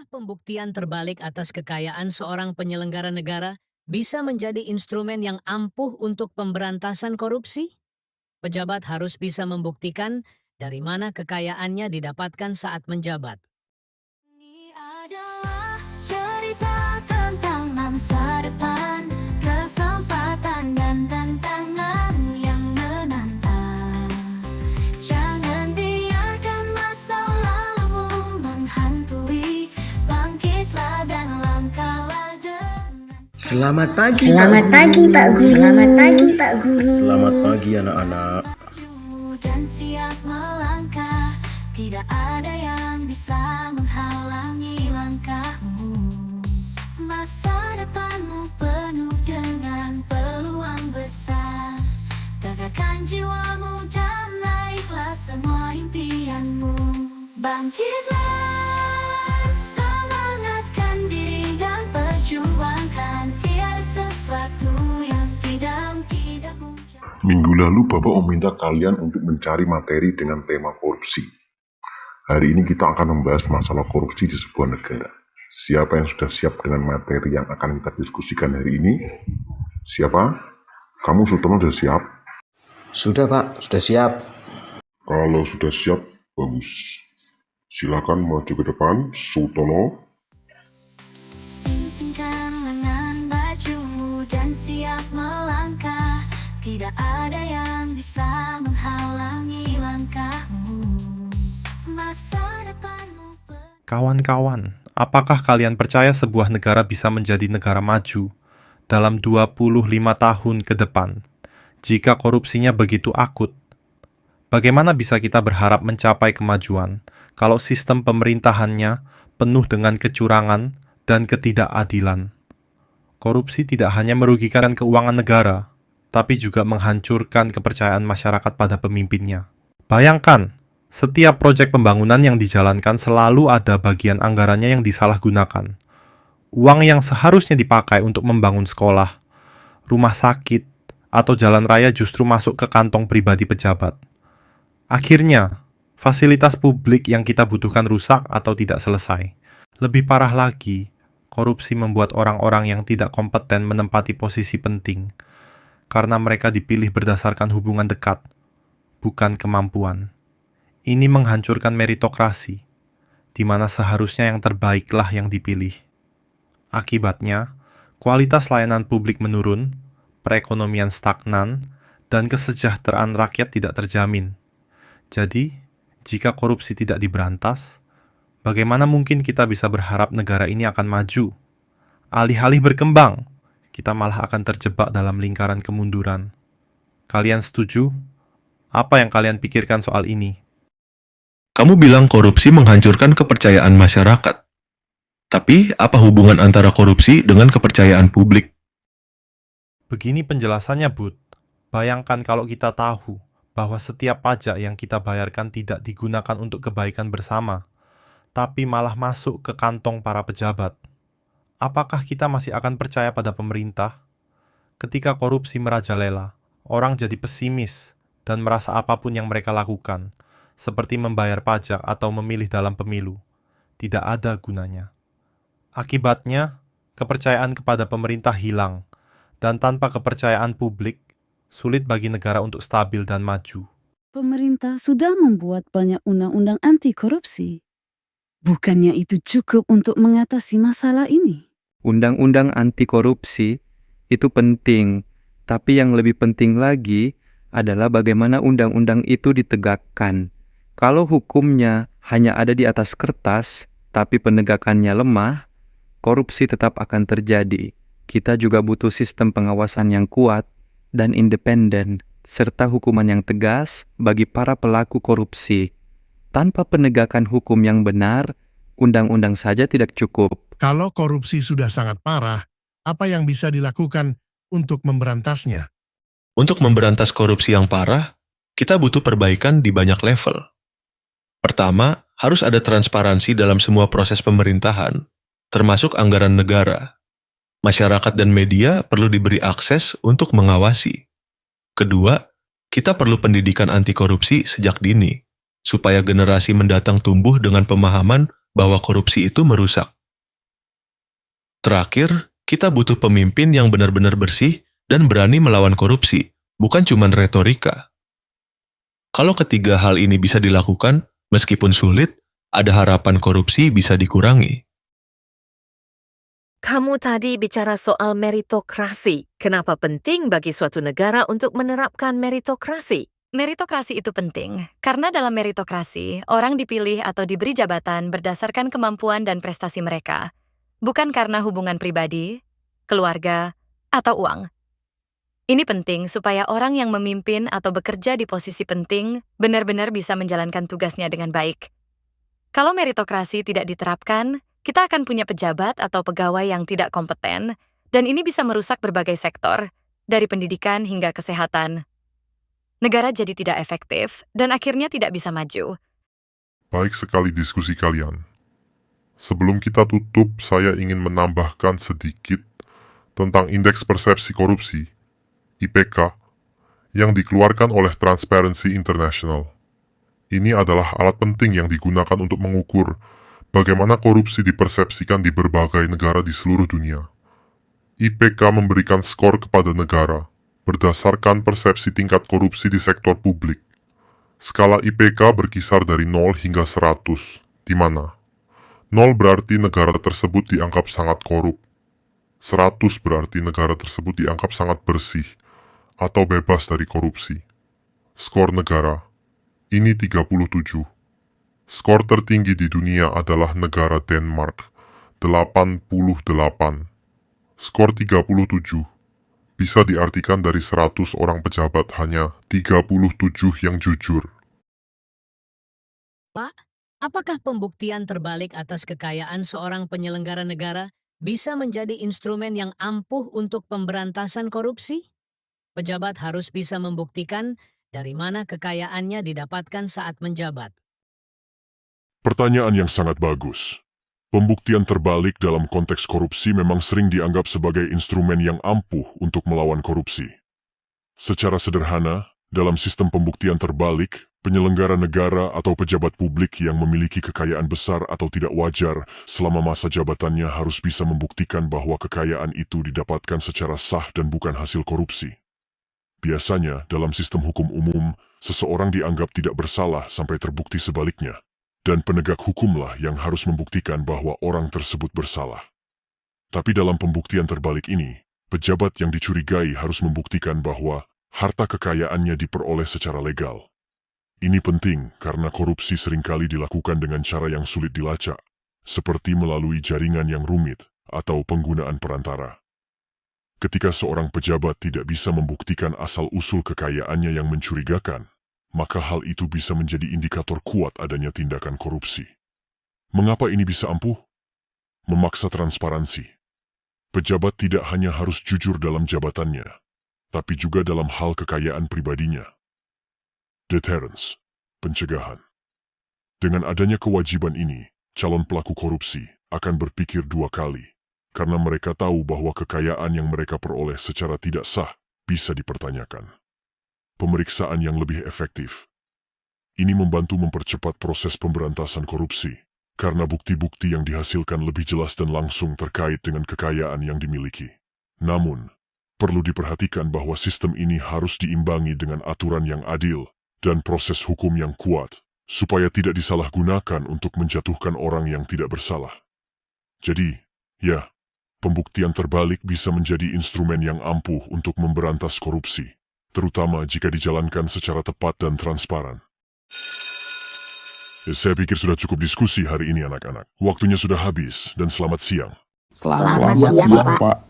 Pembuktian terbalik atas kekayaan seorang penyelenggara negara bisa menjadi instrumen yang ampuh untuk pemberantasan korupsi? Pejabat harus bisa membuktikan dari mana kekayaannya didapatkan saat menjabat. Ini adalah cerita tentang masa depan, kesempatan dan tantangan yang menantang. Jangan biarkan masa lalu menghantui, bangkitlah dan langkahlah dengan Selamat pagi, Selamat pagi, Pak Guru. Selamat pagi, Pak Guru. Selamat pagi, anak-anak. maju dan siap melangkah. Tidak ada yang bisa menghalangi langkahmu. Masa depanmu penuh dengan peluang besar. Tegakkan jiwamu dan naiklah semua impianmu. Bangkitlah, semangatkan diri dan perjuangkan. Tiada sesuatu yang tidak muncul. Minggu lalu Bapak meminta kalian untuk mencari materi dengan tema korupsi. Hari ini kita akan membahas masalah korupsi di sebuah negara. Siapa yang sudah siap dengan materi yang akan kita diskusikan hari ini? Siapa? Kamu Sutono sudah siap? Sudah, Pak. Sudah siap. Kalau sudah siap, bagus. Silakan maju ke depan, Sutono. Sing-singkan lengan bajumu dan siap melangkah. Tidak ada yang bisa menghalangi langkahmu. Masa depanmu Kawan-kawan, apakah kalian percaya sebuah negara bisa menjadi negara maju dalam 25 tahun ke depan jika korupsinya begitu akut? Bagaimana bisa kita berharap mencapai kemajuan kalau sistem pemerintahannya penuh dengan kecurangan dan ketidakadilan? Korupsi tidak hanya merugikan keuangan negara, tapi juga menghancurkan kepercayaan masyarakat pada pemimpinnya. Bayangkan, setiap proyek pembangunan yang dijalankan selalu ada bagian anggarannya yang disalahgunakan. Uang yang seharusnya dipakai untuk membangun sekolah, rumah sakit, atau jalan raya justru masuk ke kantong pribadi pejabat. Akhirnya, fasilitas publik yang kita butuhkan rusak atau tidak selesai. Lebih parah lagi, korupsi membuat orang-orang yang tidak kompeten menempati posisi penting, karena mereka dipilih berdasarkan hubungan dekat, bukan kemampuan. Ini menghancurkan meritokrasi, di mana seharusnya yang terbaiklah yang dipilih. Akibatnya, kualitas layanan publik menurun, perekonomian stagnan, dan kesejahteraan rakyat tidak terjamin. Jadi, jika korupsi tidak diberantas, bagaimana mungkin kita bisa berharap negara ini akan maju? Alih-alih berkembang, kita malah akan terjebak dalam lingkaran kemunduran. Kalian setuju? Apa yang kalian pikirkan soal ini? Kamu bilang korupsi menghancurkan kepercayaan masyarakat. Tapi, apa hubungan antara korupsi dengan kepercayaan publik? Begini penjelasannya, Bud. Bayangkan kalau kita tahu bahwa setiap pajak yang kita bayarkan tidak digunakan untuk kebaikan bersama, tapi malah masuk ke kantong para pejabat. Apakah kita masih akan percaya pada pemerintah? Ketika korupsi merajalela, orang jadi pesimis dan merasa apapun yang mereka lakukan, seperti membayar pajak atau memilih dalam pemilu, tidak ada gunanya. Akibatnya, kepercayaan kepada pemerintah hilang, dan tanpa kepercayaan publik, sulit bagi negara untuk stabil dan maju. Pemerintah sudah membuat banyak undang-undang anti korupsi. Bukannya itu cukup untuk mengatasi masalah ini? Undang-undang anti korupsi itu penting, tapi yang lebih penting lagi adalah bagaimana undang-undang itu ditegakkan. Kalau hukumnya hanya ada di atas kertas, tapi penegakannya lemah, korupsi tetap akan terjadi. Kita juga butuh sistem pengawasan yang kuat dan independen, serta hukuman yang tegas bagi para pelaku korupsi. Tanpa penegakan hukum yang benar, undang-undang saja tidak cukup. Kalau korupsi sudah sangat parah, apa yang bisa dilakukan untuk memberantasnya? Untuk memberantas korupsi yang parah, kita butuh perbaikan di banyak level. Pertama, harus ada transparansi dalam semua proses pemerintahan, termasuk anggaran negara. Masyarakat dan media perlu diberi akses untuk mengawasi. Kedua, kita perlu pendidikan anti korupsi sejak dini, supaya generasi mendatang tumbuh dengan pemahaman bahwa korupsi itu merusak. Terakhir, kita butuh pemimpin yang benar-benar bersih dan berani melawan korupsi, bukan cuma retorika. Kalau ketiga hal ini bisa dilakukan, meskipun sulit, ada harapan korupsi bisa dikurangi. Kamu tadi bicara soal meritokrasi. Kenapa penting bagi suatu negara untuk menerapkan meritokrasi? Meritokrasi itu penting, karena dalam meritokrasi, orang dipilih atau diberi jabatan berdasarkan kemampuan dan prestasi mereka, bukan karena hubungan pribadi, keluarga, atau uang. Ini penting supaya orang yang memimpin atau bekerja di posisi penting benar-benar bisa menjalankan tugasnya dengan baik. Kalau meritokrasi tidak diterapkan, kita akan punya pejabat atau pegawai yang tidak kompeten, dan ini bisa merusak berbagai sektor, dari pendidikan hingga kesehatan. Negara jadi tidak efektif, dan akhirnya tidak bisa maju. Baik sekali diskusi kalian. Sebelum kita tutup, saya ingin menambahkan sedikit tentang Indeks Persepsi Korupsi, IPK, yang dikeluarkan oleh Transparency International. Ini adalah alat penting yang digunakan untuk mengukur bagaimana korupsi dipersepsikan di berbagai negara di seluruh dunia. IPK memberikan skor kepada negara berdasarkan persepsi tingkat korupsi di sektor publik. Skala IPK berkisar dari 0 hingga 100, di mana 0 berarti negara tersebut dianggap sangat korup, 100 berarti negara tersebut dianggap sangat bersih atau bebas dari korupsi. Skor negara, ini 37. Skor tertinggi di dunia adalah negara Denmark, 88. Skor 37 bisa diartikan dari 100 orang pejabat hanya 37 yang jujur. Pak, apakah pembuktian terbalik atas kekayaan seorang penyelenggara negara bisa menjadi instrumen yang ampuh untuk pemberantasan korupsi? Pejabat harus bisa membuktikan dari mana kekayaannya didapatkan saat menjabat. Pertanyaan yang sangat bagus. Pembuktian terbalik dalam konteks korupsi memang sering dianggap sebagai instrumen yang ampuh untuk melawan korupsi. Secara sederhana, dalam sistem pembuktian terbalik, penyelenggara negara atau pejabat publik yang memiliki kekayaan besar atau tidak wajar selama masa jabatannya harus bisa membuktikan bahwa kekayaan itu didapatkan secara sah dan bukan hasil korupsi. Biasanya, dalam sistem hukum umum, seseorang dianggap tidak bersalah sampai terbukti sebaliknya. Dan penegak hukumlah yang harus membuktikan bahwa orang tersebut bersalah. Tapi dalam pembuktian terbalik ini, pejabat yang dicurigai harus membuktikan bahwa harta kekayaannya diperoleh secara legal. Ini penting karena korupsi seringkali dilakukan dengan cara yang sulit dilacak, seperti melalui jaringan yang rumit atau penggunaan perantara. Ketika seorang pejabat tidak bisa membuktikan asal-usul kekayaannya yang mencurigakan, maka hal itu bisa menjadi indikator kuat adanya tindakan korupsi. Mengapa ini bisa ampuh? Memaksa transparansi. Pejabat tidak hanya harus jujur dalam jabatannya, tapi juga dalam hal kekayaan pribadinya. Deterrence, pencegahan. Dengan adanya kewajiban ini, calon pelaku korupsi akan berpikir dua kali, karena mereka tahu bahwa kekayaan yang mereka peroleh secara tidak sah bisa dipertanyakan. Pemeriksaan yang lebih efektif. Ini membantu mempercepat proses pemberantasan korupsi, karena bukti-bukti yang dihasilkan lebih jelas dan langsung terkait dengan kekayaan yang dimiliki. Namun, perlu diperhatikan bahwa sistem ini harus diimbangi dengan aturan yang adil dan proses hukum yang kuat, supaya tidak disalahgunakan untuk menjatuhkan orang yang tidak bersalah. Jadi, ya, pembuktian terbalik bisa menjadi instrumen yang ampuh untuk memberantas korupsi, terutama jika dijalankan secara tepat dan transparan. Saya pikir sudah cukup diskusi hari ini anak-anak. Waktunya sudah habis dan selamat siang. Selamat siang, Pak.